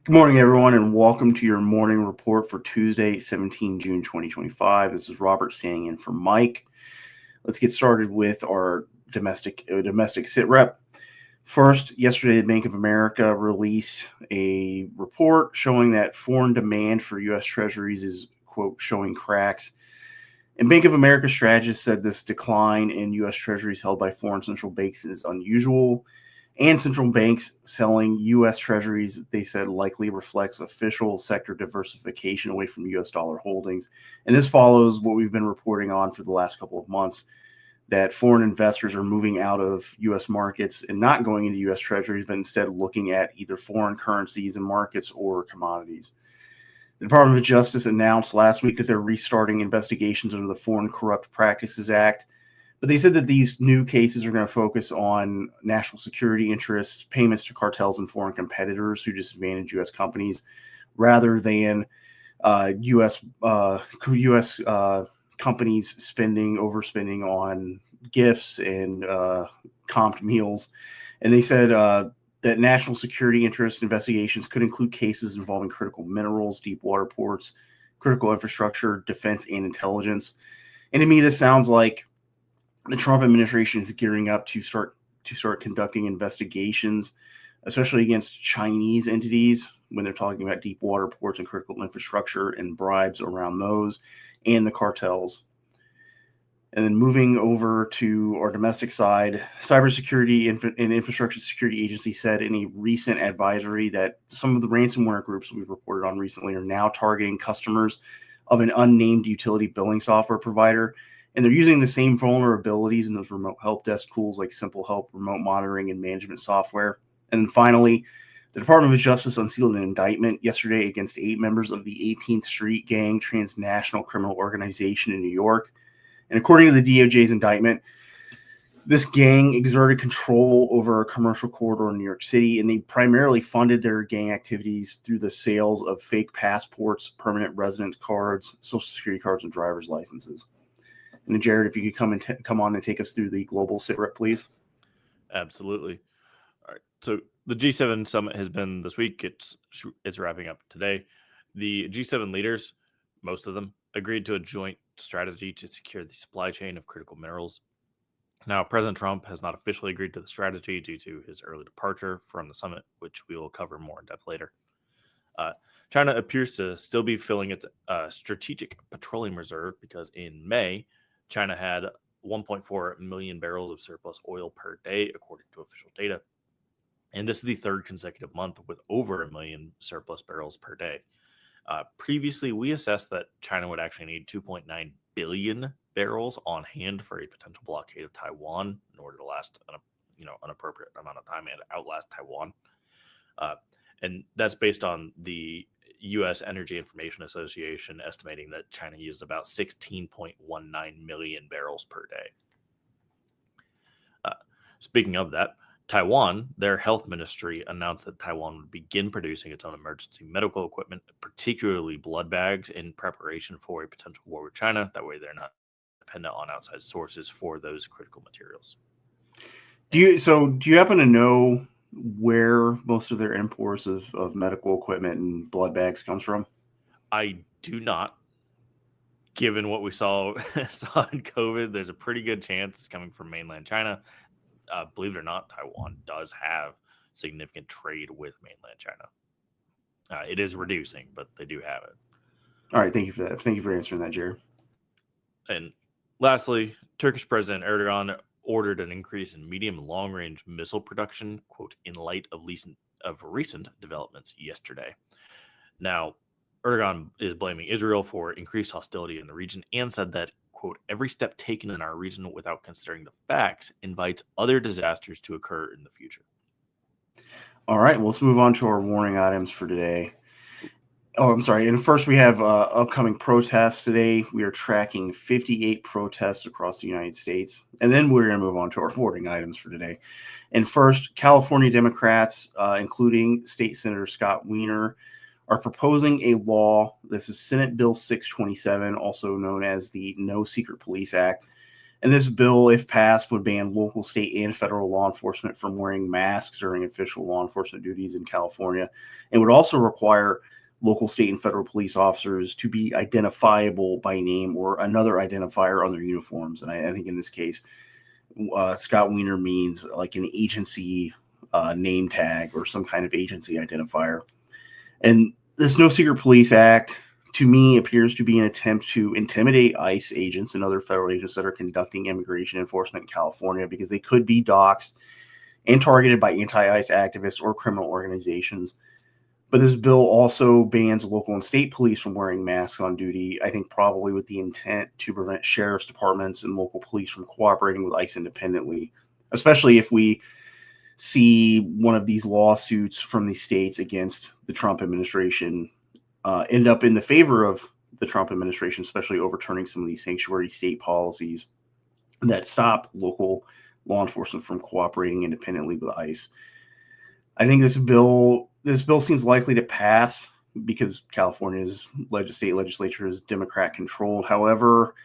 Good morning, everyone, and welcome to your morning report for Tuesday, 17 June 2025. This is Robert standing in for Mike. Let's get started with our domestic sit rep. First, yesterday, the Bank of America released a report showing that foreign demand for U.S. Treasuries is, quote, showing cracks. And Bank of America strategists said this decline in U.S. Treasuries held by foreign central banks is unusual. And central banks selling U.S. Treasuries, they said, likely reflects official sector diversification away from U.S. dollar holdings. And this follows what we've been reporting on for the last couple of months, that foreign investors are moving out of U.S. markets and not going into U.S. Treasuries, but instead looking at either foreign currencies and markets or commodities. The Department of Justice announced last week that they're restarting investigations under the Foreign Corrupt Practices Act. But they said that these new cases are going to focus on national security interests, payments to cartels and foreign competitors who disadvantage U.S. companies, rather than U.S. Companies overspending on gifts and comped meals. And they said that national security interest investigations could include cases involving critical minerals, deep water ports, critical infrastructure, defense, and intelligence. And to me, this sounds like the Trump administration is gearing up to start conducting investigations, especially against Chinese entities when they're talking about deep water ports and critical infrastructure and bribes around those and the cartels. And then moving over to our domestic side, Cybersecurity and Infrastructure Security Agency said in a recent advisory that some of the ransomware groups we've reported on recently are now targeting customers of an unnamed utility billing software provider. And they're using the same vulnerabilities in those remote help desk tools like Simple Help, remote monitoring, and management software. And then finally, the Department of Justice unsealed an indictment yesterday against 8 members of the 18th Street Gang transnational criminal organization in New York. And according to the DOJ's indictment, this gang exerted control over a commercial corridor in New York City, and they primarily funded their gang activities through the sales of fake passports, permanent residence cards, social security cards, and driver's licenses. And Jared, if you could come on and take us through the global sit rep, please. Absolutely. All right. So the G7 summit has been this week. It's wrapping up today. The G7 leaders, most of them, agreed to a joint strategy to secure the supply chain of critical minerals. Now, President Trump has not officially agreed to the strategy due to his early departure from the summit, which we will cover more in depth later. China appears to still be filling its strategic petroleum reserve because in May, China had 1.4 million barrels of surplus oil per day, according to official data. And this is the third consecutive month with over a million surplus barrels per day. Previously, we assessed that China would actually need 2.9 billion barrels on hand for a potential blockade of Taiwan in order to last an appropriate amount of time and outlast Taiwan. And that's based on the U.S. Energy Information Association estimating that China uses about 16.19 million barrels per day. Speaking of that, Taiwan, their health ministry announced that Taiwan would begin producing its own emergency medical equipment, particularly blood bags, in preparation for a potential war with China. That way they're not dependent on outside sources for those critical materials. Do you happen to know where most of their imports of medical equipment and blood bags comes from? I do not. Given what we saw in COVID, there's a pretty good chance it's coming from mainland China. Believe it or not, Taiwan does have significant trade with mainland China. It is reducing, but they do have it. All right, thank you for that. Thank you for answering that, Jared. And lastly, Turkish President Erdogan ordered an increase in medium and long-range missile production, quote, in light of recent developments yesterday. Now, Erdogan is blaming Israel for increased hostility in the region and said that, quote, every step taken in our region without considering the facts invites other disasters to occur in the future. All right, well, let's move on to our warning items for today. Oh, I'm sorry. And first, we have upcoming protests today. We are tracking 58 protests across the United States. And then we're going to move on to our warning items for today. And first, California Democrats, including State Senator Scott Wiener, are proposing a law. This is Senate Bill 627, also known as the No Secret Police Act. And this bill, if passed, would ban local, state, and federal law enforcement from wearing masks during official law enforcement duties in California, and would also require local, state, and federal police officers to be identifiable by name or another identifier on their uniforms. And I think in this case, Scott Wiener means like an agency name tag or some kind of agency identifier. And this No Secret Police Act, to me, appears to be an attempt to intimidate ICE agents and other federal agents that are conducting immigration enforcement in California, because they could be doxxed and targeted by anti-ICE activists or criminal organizations. But this bill also bans local and state police from wearing masks on duty, I think probably with the intent to prevent sheriff's departments and local police from cooperating with ICE independently, especially if we see one of these lawsuits from these states against the Trump administration end up in the favor of the Trump administration, especially overturning some of these sanctuary state policies that stop local law enforcement from cooperating independently with ICE. I think this bill seems likely to pass because California's state legislature is Democrat controlled. However,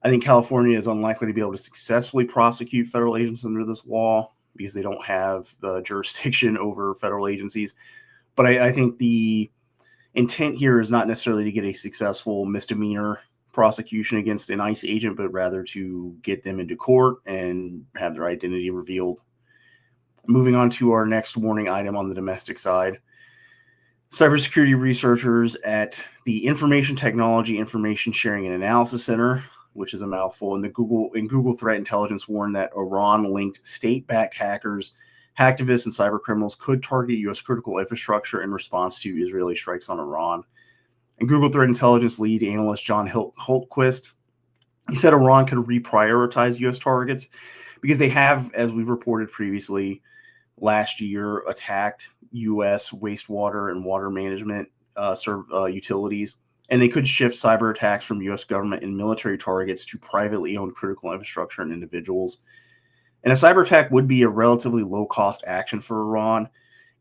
I think California is unlikely to be able to successfully prosecute federal agents under this law because they don't have the jurisdiction over federal agencies. But I think the intent here is not necessarily to get a successful misdemeanor prosecution against an ICE agent, but rather to get them into court and have their identity revealed. Moving on to our next warning item on the domestic side. Cybersecurity researchers at the Information Technology Information Sharing and Analysis Center, which is a mouthful, and Google Threat Intelligence warned that Iran-linked state-backed hackers, hacktivists, and cyber criminals could target U.S. critical infrastructure in response to Israeli strikes on Iran. And Google Threat Intelligence lead analyst John Hultquist, he said Iran could reprioritize U.S. targets because they have, as we've reported previously, last year attacked U.S. wastewater and water management utilities, and they could shift cyber attacks from U.S. government and military targets to privately owned critical infrastructure and individuals. And a cyber attack would be a relatively low-cost action for Iran,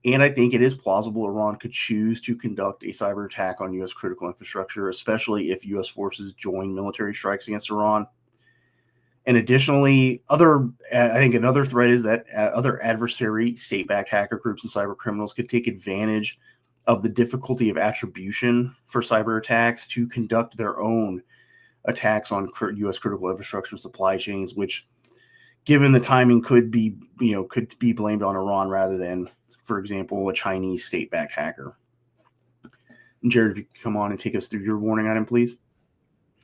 and I think it is plausible Iran could choose to conduct a cyber attack on U.S. critical infrastructure, especially if U.S. forces join military strikes against Iran. And additionally, I think another threat is that other adversary state-backed hacker groups and cyber criminals could take advantage of the difficulty of attribution for cyber attacks to conduct their own attacks on U.S. critical infrastructure and supply chains, which, given the timing, could be blamed on Iran rather than, for example, a Chinese state-backed hacker. And Jared, if you could come on and take us through your warning item, please.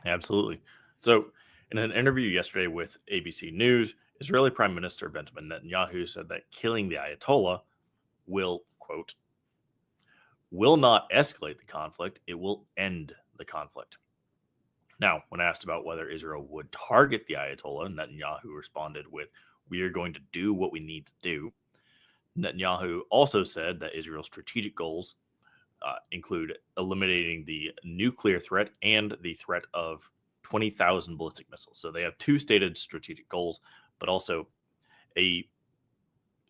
Absolutely. So, in an interview yesterday with ABC News, Israeli Prime Minister Benjamin Netanyahu said that killing the Ayatollah will, quote, will not escalate the conflict, it will end the conflict. Now, when asked about whether Israel would target the Ayatollah, Netanyahu responded with, "We are going to do what we need to do." Netanyahu also said that Israel's strategic goals include eliminating the nuclear threat and the threat of 20,000 ballistic missiles. So they have two stated strategic goals, but also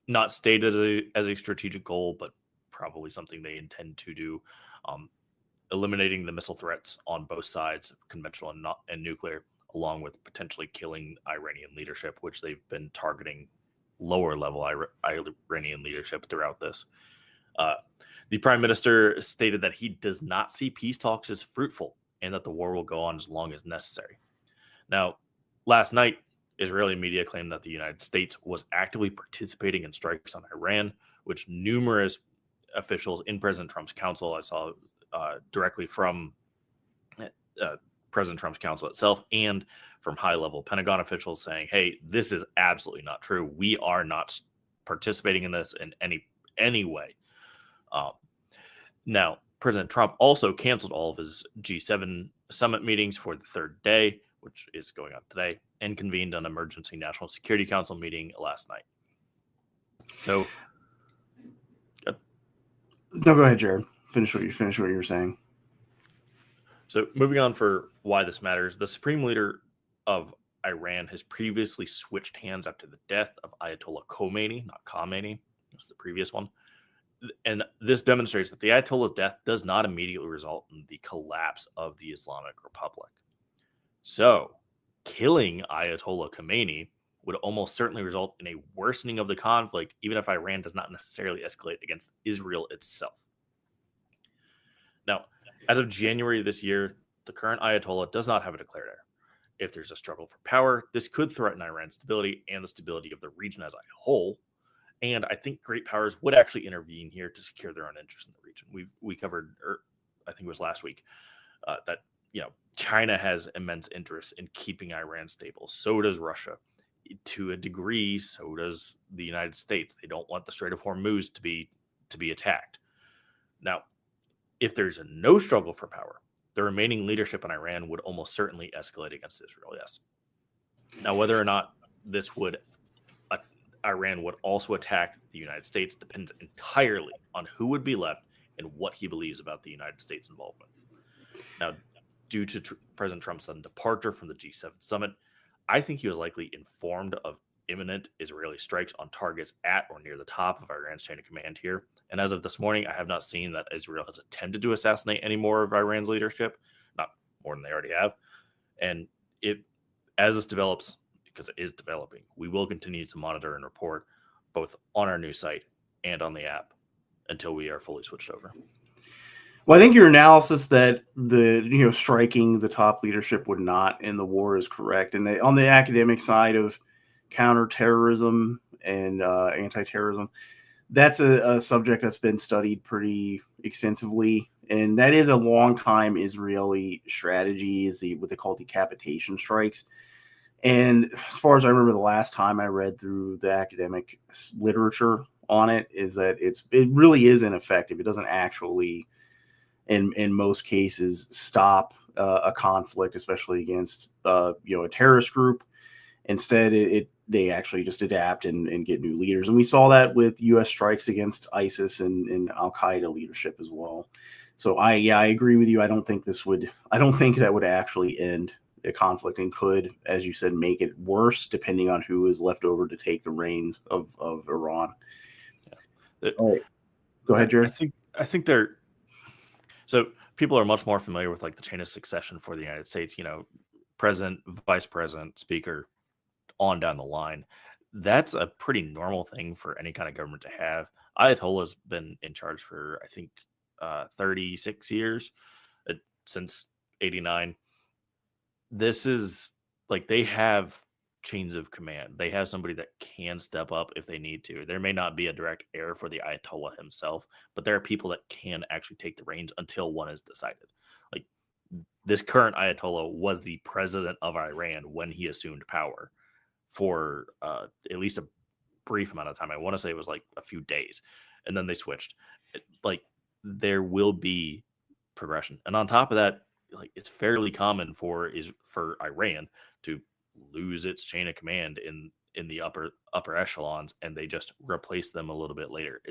not stated as a strategic goal, but probably something they intend to do, eliminating the missile threats on both sides, conventional and nuclear, along with potentially killing Iranian leadership, which they've been targeting lower level Iranian leadership throughout this. The prime minister stated that he does not see peace talks as fruitful and that the war will go on as long as necessary. Now, last night, Israeli media claimed that the United States was actively participating in strikes on Iran, which numerous officials in President Trump's council, I saw directly from President Trump's council itself and from high-level Pentagon officials saying, hey, this is absolutely not true. We are not participating in this in any way. Now, President Trump also canceled all of his G7 summit meetings for the third day, which is going on today, and convened an emergency National Security Council meeting last night. So, good. No, go ahead, Jared. Finish what you were saying. So, moving on for why this matters, the supreme leader of Iran has previously switched hands after the death of Ayatollah Khomeini, not Khamenei, that's the previous one. And this demonstrates that the Ayatollah's death does not immediately result in the collapse of the Islamic Republic. So, killing Ayatollah Khomeini would almost certainly result in a worsening of the conflict, even if Iran does not necessarily escalate against Israel itself. Now, as of January this year, the current Ayatollah does not have a declared heir. If there's a struggle for power, this could threaten Iran's stability and the stability of the region as a whole. And I think great powers would actually intervene here to secure their own interests in the region. We covered, I think it was last week, that China has immense interest in keeping Iran stable. So does Russia. To a degree, so does the United States. They don't want the Strait of Hormuz to be attacked. Now, if there's no struggle for power, the remaining leadership in Iran would almost certainly escalate against Israel. Yes. Now, whether or not Iran would also attack the United States depends entirely on who would be left and what he believes about the United States' involvement. Now, due to President Trump's sudden departure from the G7 summit, I think he was likely informed of imminent Israeli strikes on targets at or near the top of Iran's chain of command here. And as of this morning, I have not seen that Israel has attempted to assassinate any more of Iran's leadership, not more than they already have. And as this develops, because it is developing, we will continue to monitor and report both on our news site and on the app until we are fully switched over. Well, I think your analysis that the striking the top leadership would not end the war is correct. And on the academic side of counterterrorism and anti-terrorism, that's a subject that's been studied pretty extensively. And that is a long time Israeli strategy, is what they call decapitation strikes. And as far as I remember, the last time I read through the academic literature on it, is that it really is ineffective. It doesn't actually, in most cases, stop a conflict, especially against a terrorist group. Instead, they actually just adapt and get new leaders. And we saw that with U.S. strikes against ISIS and Al-Qaeda leadership as well. So I agree with you. I don't think that would actually end a conflict, and could, as you said, make it worse depending on who is left over to take the reins of Iran. Yeah. All right. Go ahead, Jared. I think they're so people are much more familiar with like the chain of succession for the United States, president, vice president, speaker, on down the line. That's a pretty normal thing for any kind of government to have. Ayatollah's been in charge for, I think, 36 years, since 89. This is like, they have chains of command. They have somebody that can step up if they need to. There may not be a direct heir for the Ayatollah himself, but there are people that can actually take the reins until one is decided. Like, this current Ayatollah was the president of Iran when he assumed power for at least a brief amount of time. I want to say it was like a few days, and then they switched. There will be progression, and on top of that, like, it's fairly common for Iran to lose its chain of command in the upper echelons, and they just replace them a little bit later.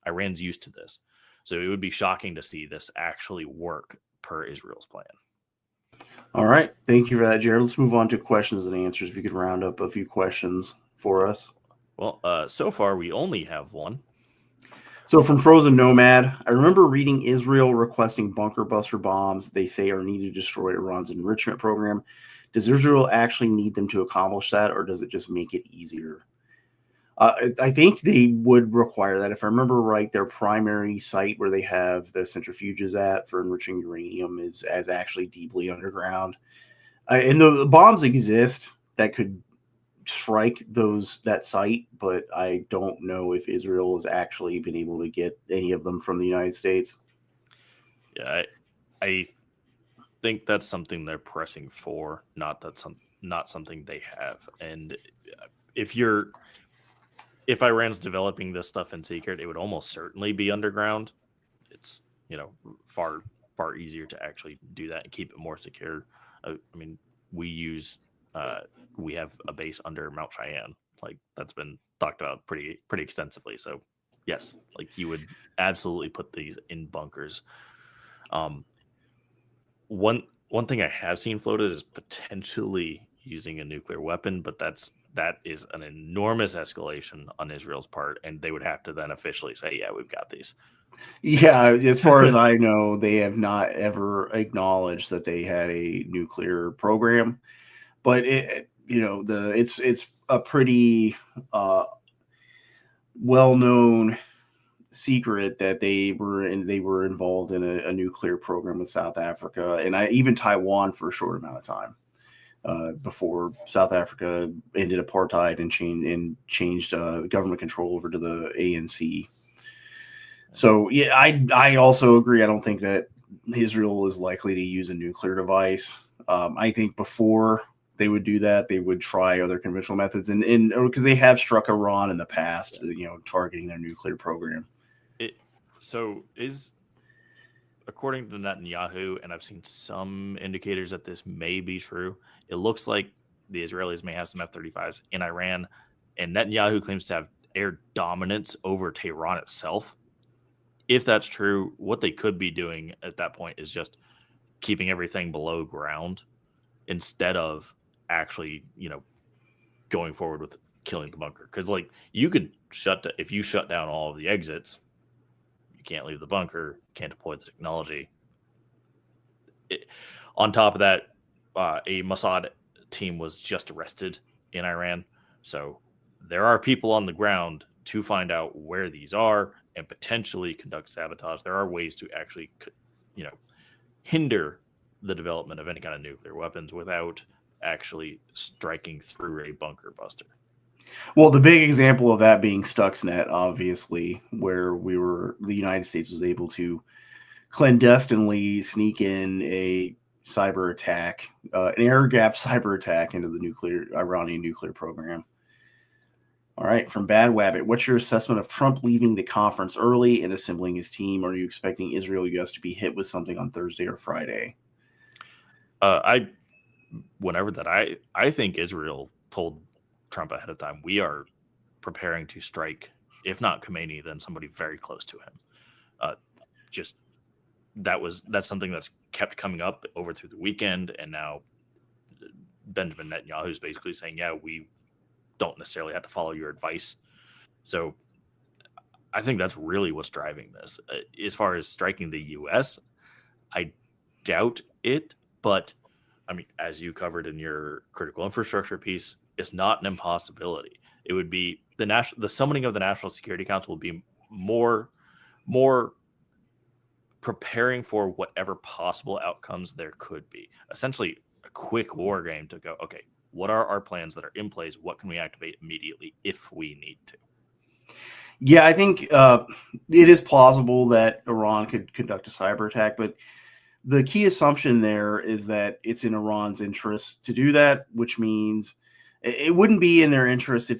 Iran's used to this, so it would be shocking to see this actually work per Israel's plan. All right, thank you for that, Jared. Let's move on to questions and answers. If you could round up a few questions for us. Well, so far we only have one. So from Frozen Nomad, I remember reading Israel requesting bunkerbuster bombs they say are needed to destroy Iran's enrichment program. Does Israel actually need them to accomplish that, or does it just make it easier? I think they would require that. If I remember right, their primary site where they have the centrifuges at for enriching uranium is actually deeply underground. And the bombs exist that could strike that site, but I don't know if Israel has actually been able to get any of them from the United States. Yeah, I think that's something they're pressing for, not something they have. And if Iran's developing this stuff in secret, it would almost certainly be underground. It's far easier to actually do that and keep it more secure. I mean, we have a base under Mount Cheyenne. Like, that's been talked about pretty extensively. So yes, like, you would absolutely put these in bunkers. One thing I have seen floated is potentially using a nuclear weapon, but that is an enormous escalation on Israel's part, and they would have to then officially say, yeah, we've got these. Yeah, as far as I know, they have not ever acknowledged that they had a nuclear program. but it's a pretty well known secret that they were involved in a nuclear program with South Africa and even Taiwan for a short amount of time before South Africa ended apartheid and changed government control over to the ANC. So yeah, I also agree. I don't think that Israel is likely to use a nuclear device. I think before they would do that, they would try other conventional methods, and because they have struck Iran in the past, targeting their nuclear program. According to Netanyahu, and I've seen some indicators that this may be true, it looks like the Israelis may have some F-35s in Iran, and Netanyahu claims to have air dominance over Tehran itself. If that's true, what they could be doing at that point is just keeping everything below ground instead of actually, going forward with killing the bunker. Because you could if you shut down all of the exits, you can't leave the bunker, can't deploy the technology. On top of that, a Mossad team was just arrested in Iran. So there are people on the ground to find out where these are and potentially conduct sabotage. There are ways to actually, hinder the development of any kind of nuclear weapons without actually striking through a bunker buster. Well, the big example of that being Stuxnet, obviously, where the United States was able to clandestinely sneak in a cyber attack, an air gap cyber attack into the Iranian nuclear program. All right, from Bad Wabbit, what's your assessment of Trump leaving the conference early and assembling his team? Are you expecting Israel U.S. to be hit with something on Thursday or Friday? I think Israel told Trump ahead of time, we are preparing to strike, if not Khomeini, then somebody very close to him. That's something that's kept coming up over through the weekend, and now Benjamin Netanyahu is basically saying, yeah, we don't necessarily have to follow your advice. So I think that's really what's driving this. As far as striking the U.S., I doubt it, but I mean, as you covered in your critical infrastructure piece, it's not an impossibility. It would be the summoning of the National Security Council will be more preparing for whatever possible outcomes there could be. Essentially, a quick war game to go, okay, what are our plans that are in place? What can we activate immediately if we need to? Yeah, I think it is plausible that Iran could conduct a cyber attack, but the key assumption there is that it's in Iran's interest to do that, which means it wouldn't be in their interest if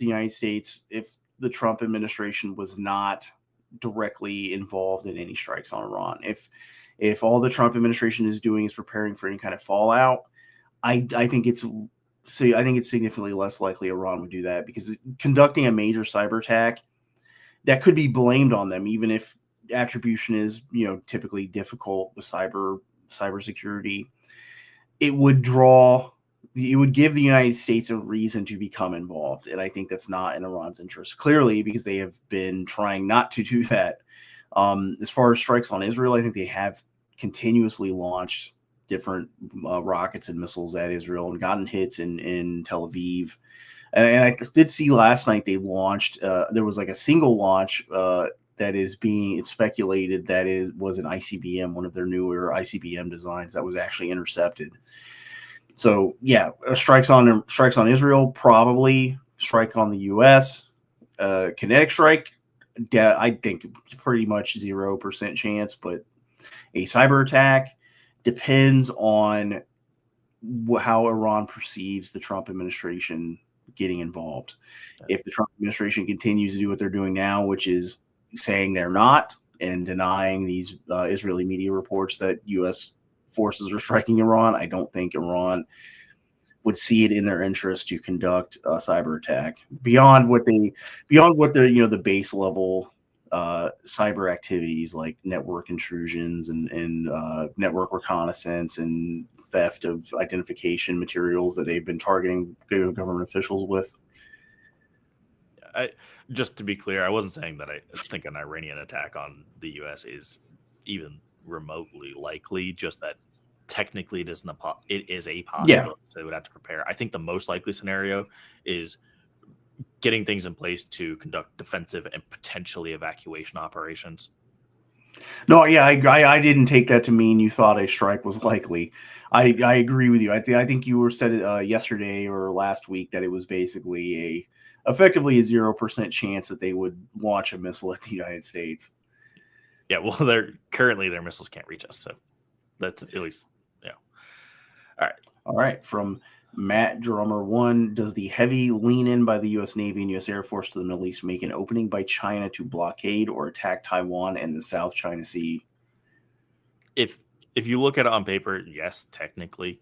the Trump administration was not directly involved in any strikes on Iran. If all the Trump administration is doing is preparing for any kind of fallout, I think it's significantly less likely Iran would do that, because conducting a major cyber attack that could be blamed on them, even if attribution is typically difficult with cybersecurity, it would give the United States a reason to become involved, and I think that's not in Iran's interest, clearly, because they have been trying not to do that. As far as strikes on Israel, I think they have continuously launched different rockets and missiles at Israel and gotten hits in Tel Aviv. And I did see last night they launched, there was like a single launch it's speculated was an ICBM, one of their newer ICBM designs that was actually intercepted. So yeah, strikes on Israel, probably. Strike on the U.S., kinetic strike, I think pretty much 0% chance, but a cyber attack depends on how Iran perceives the Trump administration getting involved. If the Trump administration continues to do what they're doing now, which is saying they're not and denying these Israeli media reports that U.S. forces are striking Iran, I don't think Iran would see it in their interest to conduct a cyber attack beyond what the base level cyber activities like network intrusions and network reconnaissance and theft of identification materials that they've been targeting government officials with. Just to be clear, I wasn't saying that I think an Iranian attack on the U.S. is even remotely likely, just that technically it is a possibility. Yeah. So they would have to prepare. I think the most likely scenario is getting things in place to conduct defensive and potentially evacuation operations. No, yeah, I didn't take that to mean you thought a strike was likely. I agree with you. I think you were said it yesterday or last week that it was basically effectively a 0% chance that they would launch a missile at the United States. Yeah, well, their missiles can't reach us, so that's at least All right, from Matt Drummer 1, does the heavy lean in by the U.S. Navy and U.S. Air Force to the Middle East make an opening by China to blockade or attack Taiwan and the South China Sea? If you look at it on paper, yes, technically.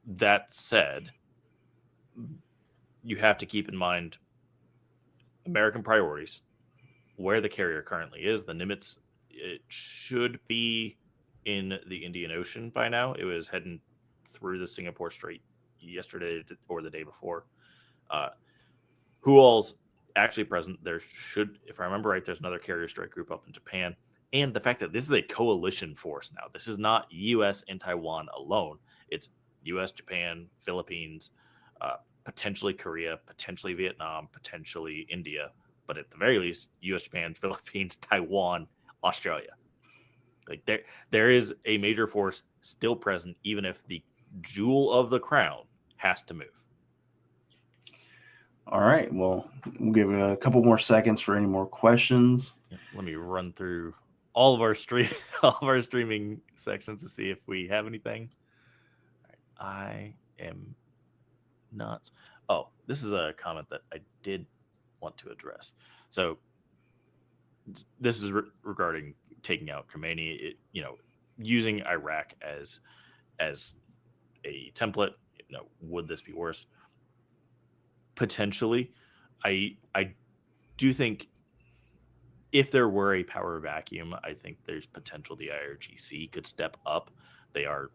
That said, you have to keep in mind American priorities, where the carrier currently is. The Nimitz, it should be in the Indian Ocean by now. It was heading through the Singapore Strait yesterday or the day before. Who all's actually present? There should, if I remember right, there's another carrier strike group up in Japan. And the fact that this is a coalition force now. This is not U.S. and Taiwan alone. It's U.S., Japan, Philippines, potentially Korea, potentially Vietnam, potentially India. But at the very least, U.S., Japan, Philippines, Taiwan, Australia. Like there is a major force still present, even if the jewel of the crown has to move. All right. Well, we'll give it a couple more seconds for any more questions. Let me run through all of our streaming sections to see if we have anything. I am not. Oh, this is a comment that I did want to address. So this is regarding taking out Khomeini. Using Iraq as a template. Would this be worse? Potentially. I do think if there were a power vacuum, I think there's potential the IRGC could step up. They are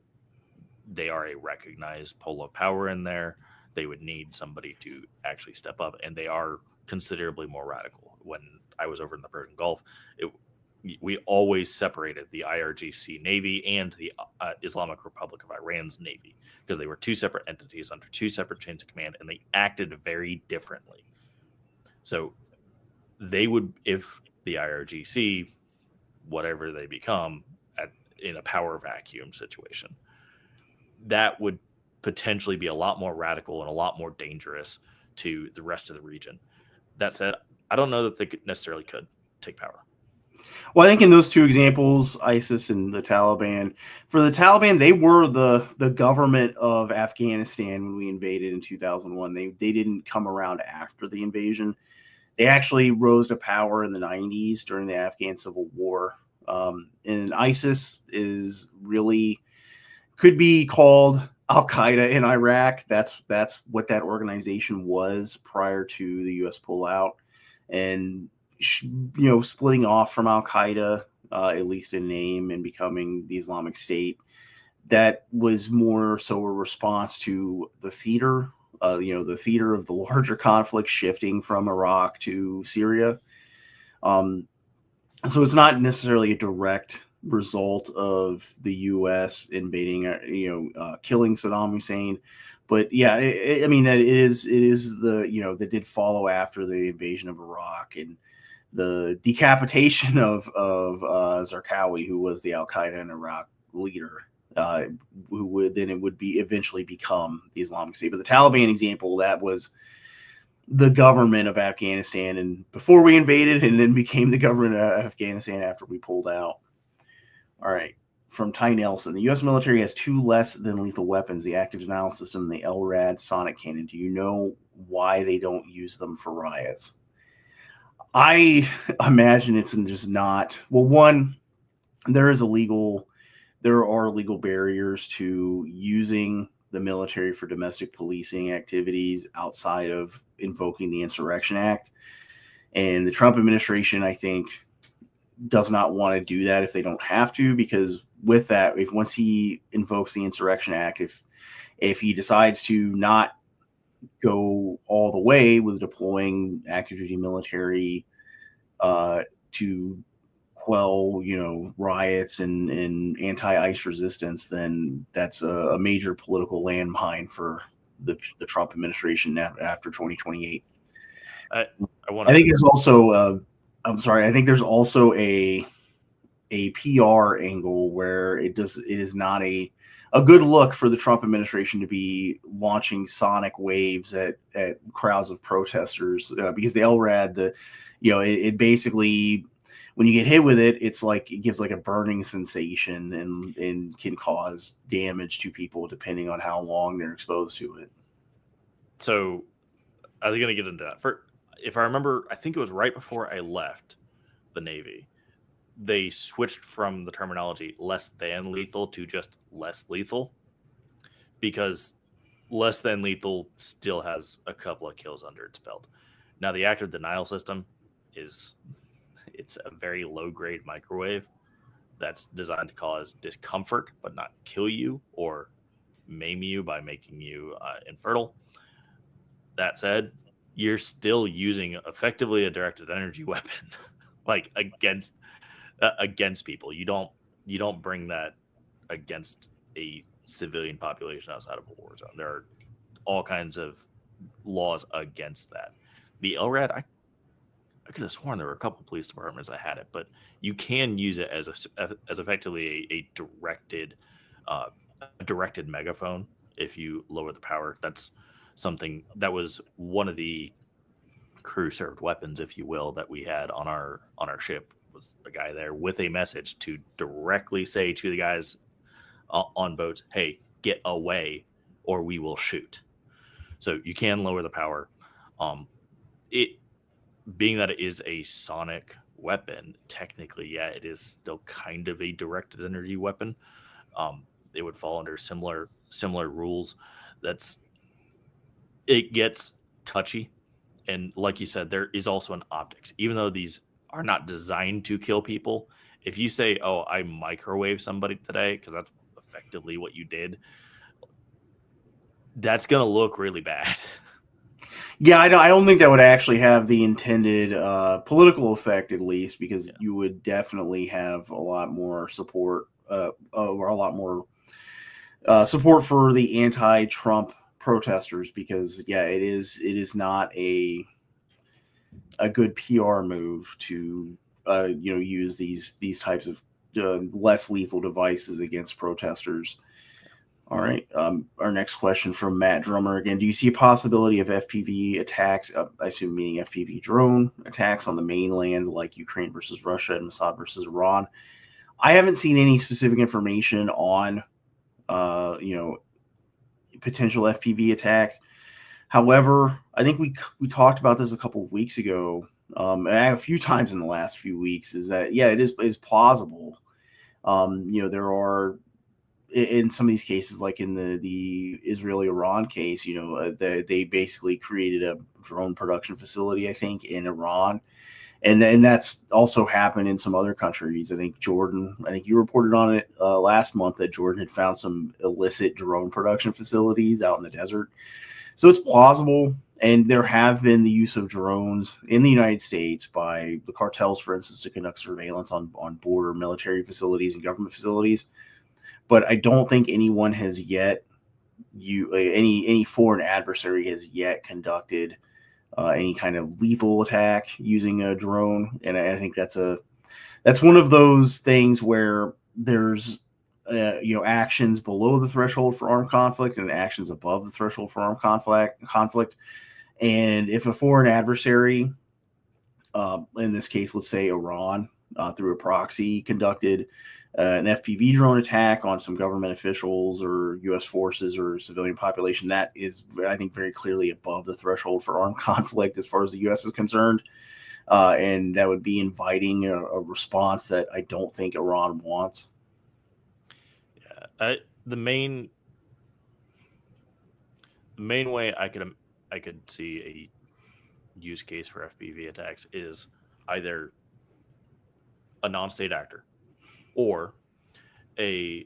a recognized pole of power in there. They would need somebody to actually step up, and they are considerably more radical. When I was over in the Persian Gulf, we always separated the IRGC Navy and the Islamic Republic of Iran's Navy because they were two separate entities under two separate chains of command, and they acted very differently. So they would, if the IRGC, whatever they become, in a power vacuum situation, that would potentially be a lot more radical and a lot more dangerous to the rest of the region. That said, I don't know that they necessarily could take power. Well, I think in those two examples, ISIS and the Taliban, for the Taliban, they were the government of Afghanistan when we invaded in 2001. They didn't come around after the invasion. They actually rose to power in the 90s during the Afghan Civil War. And ISIS could be called Al-Qaeda in Iraq. That's what that organization was prior to the U.S. pullout. And splitting off from Al-Qaeda, at least in name, and becoming the Islamic State, that was more so a response to the theater, the theater of the larger conflict shifting from Iraq to Syria. So it's not necessarily a direct result of the U.S. invading, killing Saddam Hussein. But yeah, that is that did follow after the invasion of Iraq and the decapitation of Zarqawi, who was the Al-Qaeda in Iraq leader, who would eventually become the Islamic State. But the Taliban example, that was the government of Afghanistan and before we invaded, and then became the government of Afghanistan after we pulled out. All right. From Ty Nelson, the U.S. military has two less than lethal weapons, the active denial system and the LRAD sonic cannon. Do you know why they don't use them for riots? I imagine it's just not. Well, one, there are legal barriers to using the military for domestic policing activities outside of invoking the Insurrection Act. And the Trump administration, I think, does not want to do that if they don't have to, because with that, once he invokes the Insurrection Act, if he decides to not go all the way with deploying active duty military to quell, riots and anti-ICE resistance, then that's a major political landmine for the Trump administration after 2028. I want I think to. there's also, I'm sorry, I think there's also a PR angle where it is not a good look for the Trump administration to be launching sonic waves at crowds of protesters, because the LRAD, it basically, when you get hit with it, it's like it gives like a burning sensation and can cause damage to people depending on how long they're exposed to it. So I was going to get into that. If I remember, I think it was right before I left the Navy, they switched from the terminology less than lethal to just less lethal, because less than lethal still has a couple of kills under its belt. Now, the active denial system it's a very low grade microwave that's designed to cause discomfort but not kill you or maim you by making you infertile. That said, you're still using effectively a directed energy weapon, like against people. You don't bring that against a civilian population outside of a war zone. There are all kinds of laws against that. The LRAD, I could have sworn there were a couple police departments that had it, but you can use it as effectively a directed megaphone if you lower the power. That's something that was one of the crew served weapons, if you will, that we had on our ship. Was a guy there with a message to directly say to the guys on boats, "Hey, get away, or we will shoot." So you can lower the power. It being that it is a sonic weapon, technically, yeah, it is still kind of a directed energy weapon. It would fall under similar rules. It gets touchy, and like you said, there is also an optics. Even though these are not designed to kill people, if you say, "Oh, I microwave somebody today," because that's effectively what you did, that's gonna look really bad. Yeah, I don't think that would actually have the intended political effect, at least, because you would definitely have a lot more support, or a lot more support for the anti-Trump protesters, because it is not a good PR move to use these types of less lethal devices against protesters. All right. Our next question from Matt Drummer again. Do you see a possibility of FPV attacks, I assume meaning FPV drone attacks on the mainland, like Ukraine versus Russia and Mossad versus Iran? I haven't seen any specific information on, potential FPV attacks. However, I think we talked about this a couple of weeks ago, and a few times in the last few weeks, is that, it is plausible. There are, in some of these cases, like in the Israeli-Iran case, they basically created a drone production facility, I think, in Iran. And that's also happened in some other countries. I think Jordan, I think you reported on it last month, that Jordan had found some illicit drone production facilities out in the desert. So it's plausible. And there have been the use of drones in the United States by the cartels, for instance, to conduct surveillance on border military facilities and government facilities. But I don't think anyone has yet, any foreign adversary has yet conducted any kind of lethal attack using a drone. And I think that's one of those things where there's actions below the threshold for armed conflict and actions above the threshold for armed conflict. And if a foreign adversary, in this case, let's say Iran, through a proxy, conducted an FPV drone attack on some government officials or U.S. forces or civilian population, that is, I think, very clearly above the threshold for armed conflict as far as the U.S. is concerned. And that would be inviting a response that I don't think Iran wants. Yeah, the main way I could see a use case for FPV attacks is either a non-state actor or an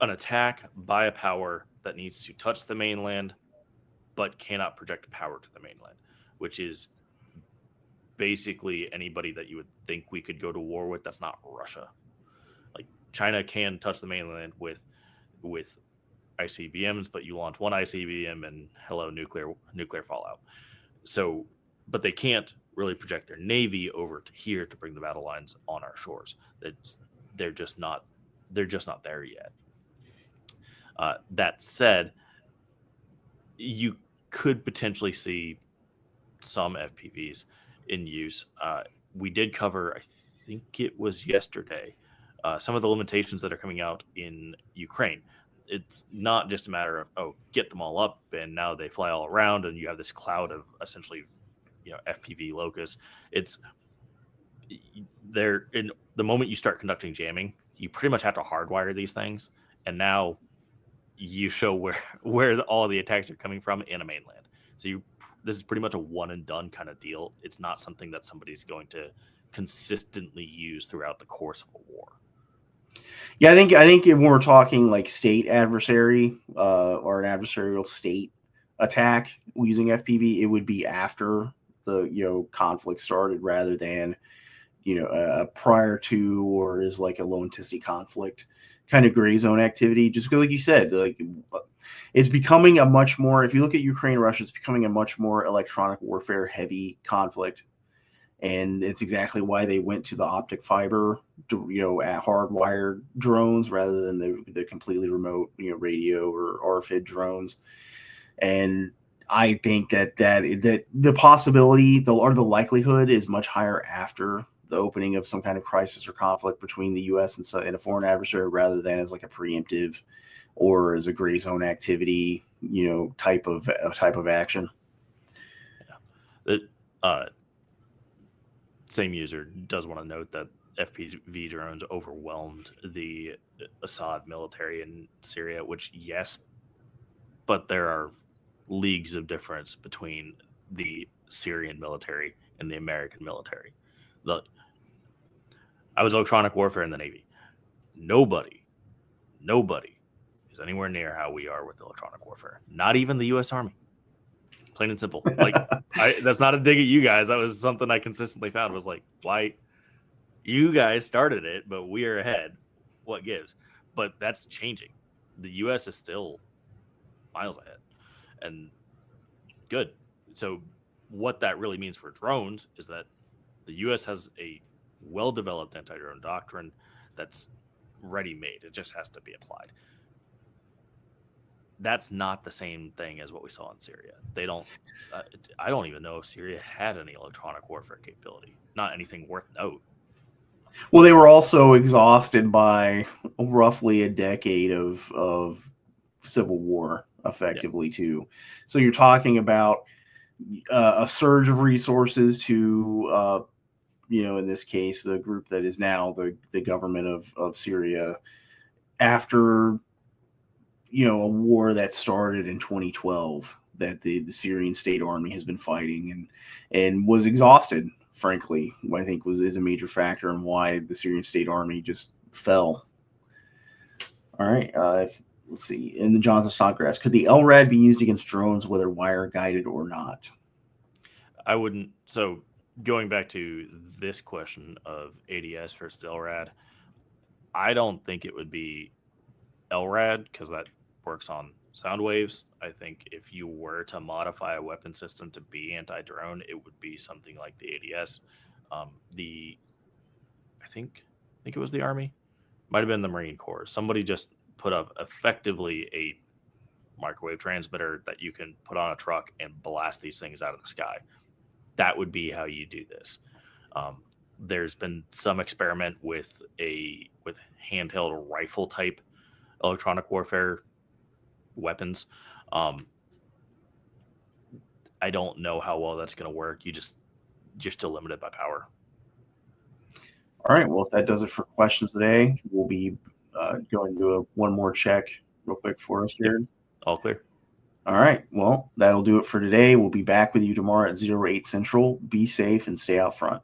attack by a power that needs to touch the mainland but cannot project power to the mainland, which is basically anybody that you would think we could go to war with. That's not Russia. Like China can touch the mainland with ICBMs, but you launch one ICBM and hello, nuclear fallout. So, but they can't really project their navy over to here to bring the battle lines on our shores. They're just not there yet. That said, you could potentially see some FPVs in use. We did cover, I think it was yesterday, some of the limitations that are coming out in Ukraine. It's not just a matter of, get them all up and now they fly all around and you have this cloud of essentially, FPV locusts. It's there in the moment you start conducting jamming, you pretty much have to hardwire these things. And now you show where all the attacks are coming from in a mainland. So this is pretty much a one and done kind of deal. It's not something that somebody's going to consistently use throughout the course of a war. Yeah, I think when we're talking like state adversary or an adversarial state attack using FPV, it would be after the conflict started rather than prior to or is like a low intensity conflict kind of gray zone activity. Just because, like you said, like it's becoming a much more. If you look at Ukraine, Russia, it's becoming a much more electronic warfare heavy conflict. And it's exactly why they went to the optic fiber, hardwired drones rather than the completely remote, radio or RFID drones. And I think that the possibility, the likelihood is much higher after the opening of some kind of crisis or conflict between the U.S. and a foreign adversary rather than as like a preemptive or as a gray zone activity, type of action. Yeah. Same user does want to note that FPV drones overwhelmed the Assad military in Syria, which yes, but there are leagues of difference between the Syrian military and the American military. I was electronic warfare in the Navy. Nobody is anywhere near how we are with electronic warfare. Not even the U.S. Army. Plain and simple. Like that's not a dig at you guys. That was something I consistently found was like, why you guys started it, but we are ahead. What gives? But that's changing. The U.S. is still miles ahead, and good. So what that really means for drones is that the U.S. has a well-developed anti-drone doctrine that's ready-made. It just has to be applied. That's not the same thing as what we saw in Syria. They don't. I don't even know if Syria had any electronic warfare capability. Not anything worth note. Well, they were also exhausted by roughly a decade of civil war, effectively, too. So you're talking about a surge of resources to, in this case, the group that is now the government of Syria after a war that started in 2012 that the Syrian state army has been fighting and was exhausted, frankly, I think is a major factor in why the Syrian state army just fell. All right. Let's see. In the Johnson Snodgrass, could the LRAD be used against drones, whether wire guided or not? I wouldn't. So going back to this question of ADS versus LRAD, I don't think it would be LRAD because that works on sound waves. I think if you were to modify a weapon system to be anti-drone, it would be something like the ADS. I think it was the Army, might have been the Marine Corps. Somebody just put up effectively a microwave transmitter that you can put on a truck and blast these things out of the sky. That would be how you do this. There's been some experiment with handheld rifle type electronic warfare weapons. I don't know how well that's going to work. You're still limited by power. All right. Well, if that does it for questions today, we'll be going to do one more check real quick for us here. All clear. All right. Well, that'll do it for today. We'll be back with you tomorrow at 08 Central. Be safe and stay out front.